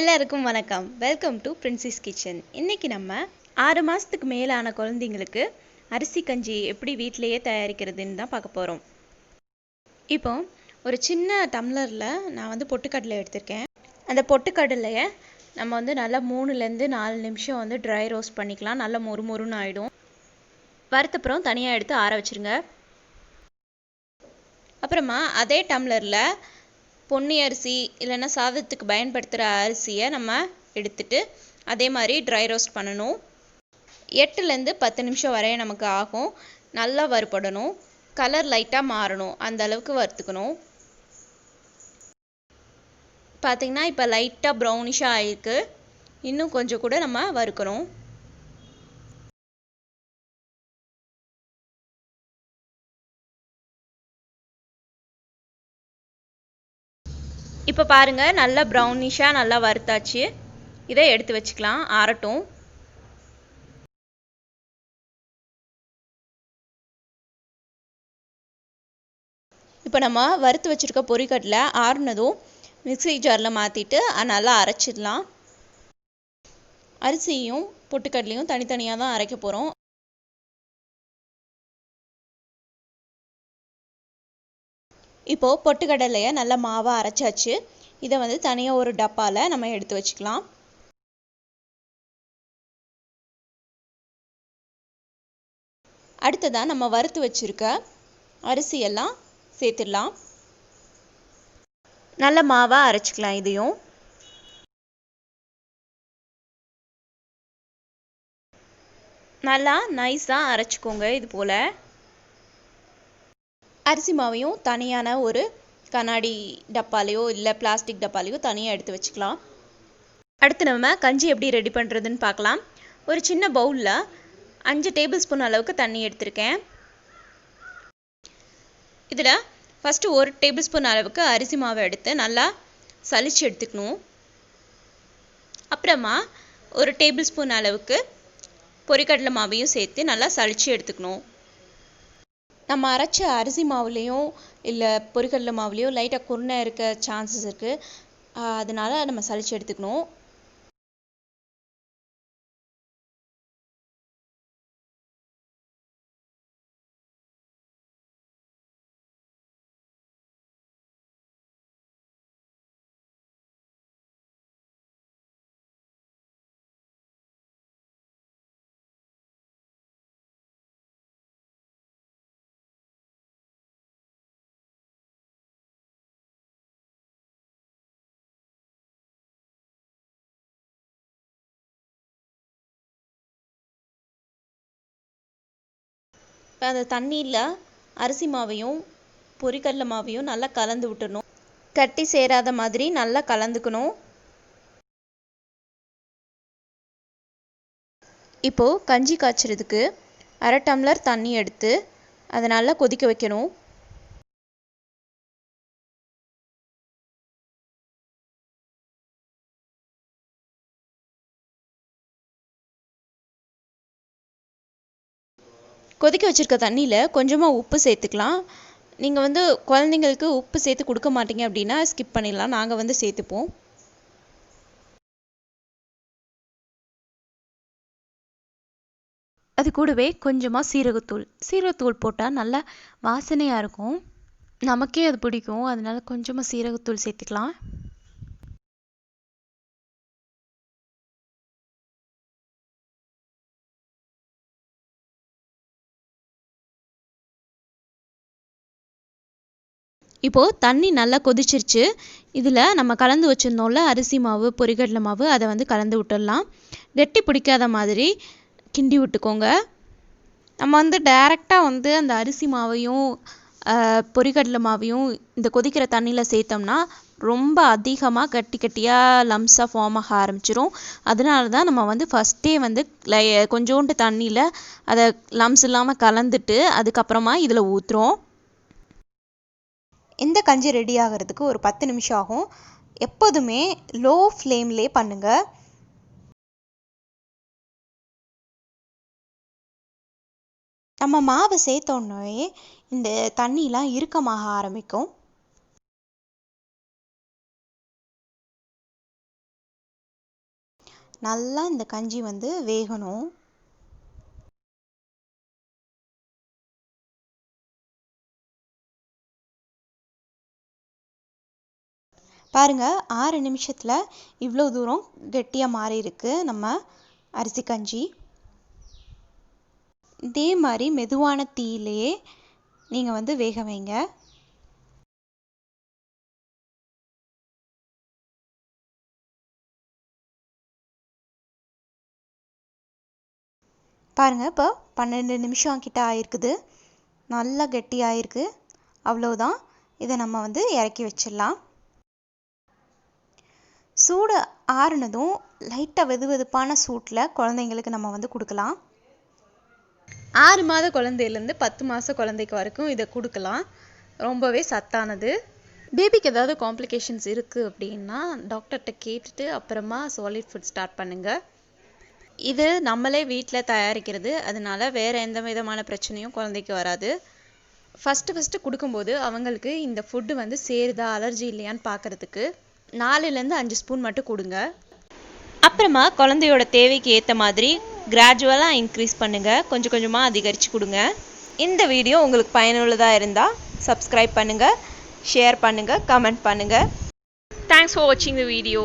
எல்லாருக்கும் வணக்கம். Welcome to princess kitchen. இன்றைக்கி நம்ம 6 மாதத்துக்கு மேலான குழந்தைங்களுக்கு அரிசி கஞ்சி எப்படி வீட்டிலையே தயாரிக்கிறதுன்னு தான் பார்க்க போகிறோம். இப்போ ஒரு சின்ன டம்ளரில் நான் பொட்டுக்கடலை எடுத்திருக்கேன். அந்த பொட்டுக்கடலையை நம்ம நல்லா 3லேருந்து 4 நிமிஷம் ட்ரை ரோஸ்ட் பண்ணிக்கலாம். நல்லா மொறுமொறுன்னு ஆகிடும். வறுத்தப்புறம் தனியாக எடுத்து ஆற வச்சுருங்க. அப்புறமா அதே டம்ளரில் பொன்னி அரிசி இல்லைன்னா சாதத்துக்கு பயன்படுத்துகிற அரிசியை நம்ம எடுத்துட்டு அதே மாதிரி ட்ரை ரோஸ்ட் பண்ணணும். 8லேருந்து 10 நிமிஷம் வரைய நமக்கு ஆகும். நல்லா வறுபடணும். கலர் லைட்டாக மாறணும். அந்த அளவுக்கு வறுத்துக்கணும். பார்த்திங்கன்னா இப்போ லைட்டாக ப்ரௌனிஷாக ஆகிருக்கு. இன்னும் கொஞ்சம் கூட நம்ம வறுக்கணும். இப்போ பாருங்கள், நல்லா ப்ரௌனிஷாக நல்லா வறுத்தாச்சு. இதை எடுத்து வச்சுக்கலாம், ஆறட்டும். இப்போ நம்ம வறுத்து வச்சுருக்க பொரிக்கடலை ஆறுனதும் மிக்ஸி ஜாரில் மாற்றிட்டு நல்லா அரைச்சிடலாம். அரிசியும் பொட்டுக்கடலையும் தனித்தனியாக தான் அரைக்க போகிறோம். இப்போது பொட்டுக்கடலையை நல்லா மாவாக அரைச்சாச்சு. இதை தனியாக ஒரு டப்பாவில் நம்ம எடுத்து வச்சுக்கலாம். அடுத்ததாக நம்ம வறுத்து வச்சுருக்க அரிசியெல்லாம் சேர்த்துடலாம். நல்ல மாவாக அரைச்சிக்கலாம். இதையும் நல்லா நைஸாக அரைச்சிக்கோங்க. இது போல் அரிசி மாவையும் தனியான ஒரு கண்ணாடி டப்பாலையோ இல்லை பிளாஸ்டிக் டப்பாலையோ தனியாக எடுத்து வச்சுக்கலாம். அடுத்து நம்ம கஞ்சி எப்படி ரெடி பண்ணுறதுன்னு பார்க்கலாம். ஒரு சின்ன பவுலில் 5 டேபிள் ஸ்பூன் அளவுக்கு தண்ணி எடுத்திருக்கேன். இதில் ஃபஸ்ட்டு 1 டேபிள் ஸ்பூன் அளவுக்கு அரிசி மாவை எடுத்து நல்லா சலிச்சு எடுத்துக்கணும். அப்புறமா 1 டேபிள் ஸ்பூன் அளவுக்கு பொரிக்கடலை மாவையும் சேர்த்து நல்லா சலிச்சு எடுத்துக்கணும். நம்ம அரைச்ச அரிசி மாவுலேயும் இல்லை பொரிக்கடலை மாவுலேயும் லைட்டாக குருணை இருக்க சான்சஸ் இருக்குது. அதனால் நம்ம சலிச்சு எடுத்துக்கணும். இப்போ அந்த தண்ணியில் அரிசி மாவையும் பொரிக்கடலை மாவையும் நல்லா கலந்து விட்டுறணும். கட்டி சேராத மாதிரி நல்லா கலந்துக்கணும். இப்போது கஞ்சி காய்ச்சறதுக்கு 1/2 டம்ளர் தண்ணி எடுத்து அதை நல்லா கொதிக்க வைக்கணும். கொதிக்க வச்சுருக்க தண்ணியில் கொஞ்சமாக உப்பு சேர்த்துக்கலாம். நீங்கள் குழந்தைங்களுக்கு உப்பு சேர்த்து கொடுக்க மாட்டீங்க அப்படின்னா ஸ்கிப் பண்ணிடலாம். நாங்கள் சேர்த்துப்போம். அது கூடவே கொஞ்சமாக சீரகத்தூள் போட்டால் நல்லா வாசனையாக இருக்கும். நமக்கே அது பிடிக்கும். அதனால கொஞ்சமாக சீரகத்தூள் சேர்த்துக்கலாம். இப்போது தண்ணி நல்லா கொதிச்சிருச்சு. இதில் நம்ம கலந்து வச்சுருந்தோம்ல அரிசி மாவு பொரிக்கடலை மாவு, அதை கலந்து விட்டுடலாம். கெட்டி பிடிக்காத மாதிரி கிண்டி விட்டுக்கோங்க. நம்ம டைரெக்டாக அந்த அரிசி மாவையும் பொரிக்கடலை மாவையும் இந்த கொதிக்கிற தண்ணியில் சேர்த்தோம்னா ரொம்ப அதிகமாக கட்டியாக லம்ஸாக ஃபார்ம் ஆக ஆரம்பிச்சிரும். அதனால தான் நம்ம ஃபஸ்ட்டே கொஞ்சோண்டு தண்ணியில் அதை லம்ஸ் இல்லாமல் கலந்துட்டு அதுக்கப்புறமா இதில் ஊற்றுறோம். இந்த கஞ்சி ரெடி ஆகிறதுக்கு ஒரு 10 நிமிஷம் ஆகும். எப்போதுமே லோ ஃப்ளேம்லே பண்ணுங்கள். நம்ம மாவை சேர்த்தோன்னே இந்த தண்ணிலாம் இறுக்கமாக ஆரம்பிக்கும். நல்லா இந்த கஞ்சி வந்து வேகணும். பாருங்க 6 நிமிஷத்தில் இவ்வளோ தூரம் கெட்டியாக மாறி இருக்கு நம்ம அரிசி கஞ்சி. இதே மாதிரி மெதுவான தீயிலேயே நீங்கள் வந்து வேக வைங்க. பாருங்கள் இப்போ 12 நிமிஷம் கிட்ட ஆயிருக்குது. நல்லா கெட்டி ஆயிருக்கு. அவ்வளோதான். இதை நம்ம வந்து இறக்கி வச்சிடலாம். சூடு ஆறுனதும் லைட்டாக வெதுவெதுப்பான சூட்டில் குழந்தைங்களுக்கு நம்ம வந்து கொடுக்கலாம். 6 மாத குழந்தையிலேருந்து 10 மாத குழந்தைக்கு வரைக்கும் இதை கொடுக்கலாம். ரொம்பவே சத்தானது. பேபிக்கு ஏதாவது காம்ப்ளிகேஷன்ஸ் இருக்குது அப்படின்னா டாக்டர்கிட்ட கேட்டுட்டு அப்புறமா சாலிட் ஃபுட் ஸ்டார்ட் பண்ணுங்கள். இது நம்மளே வீட்டில் தயாரிக்கிறது, அதனால வேறு எந்த விதமான பிரச்சனையும் குழந்தைக்கு வராது. ஃபஸ்ட்டு கொடுக்கும்போது அவங்களுக்கு இந்த ஃபுட்டு வந்து சேருதா அலர்ஜி இல்லையான்னு பார்க்குறதுக்கு 4லேருந்து 5 ஸ்பூன் மட்டும் கொடுங்க. அப்புறமா குழந்தையோட தேவைக்கு ஏற்ற மாதிரி கிராஜுவலாக இன்க்ரீஸ் பண்ணுங்கள். கொஞ்சம் கொஞ்சமாக அதிகரித்து கொடுங்க. இந்த வீடியோ உங்களுக்கு பயனுள்ளதாக இருந்தால் சப்ஸ்கிரைப் பண்ணுங்கள், ஷேர் பண்ணுங்கள், கமெண்ட் பண்ணுங்கள். தேங்க்ஸ் ஃபார் வாட்சிங் த வீடியோ.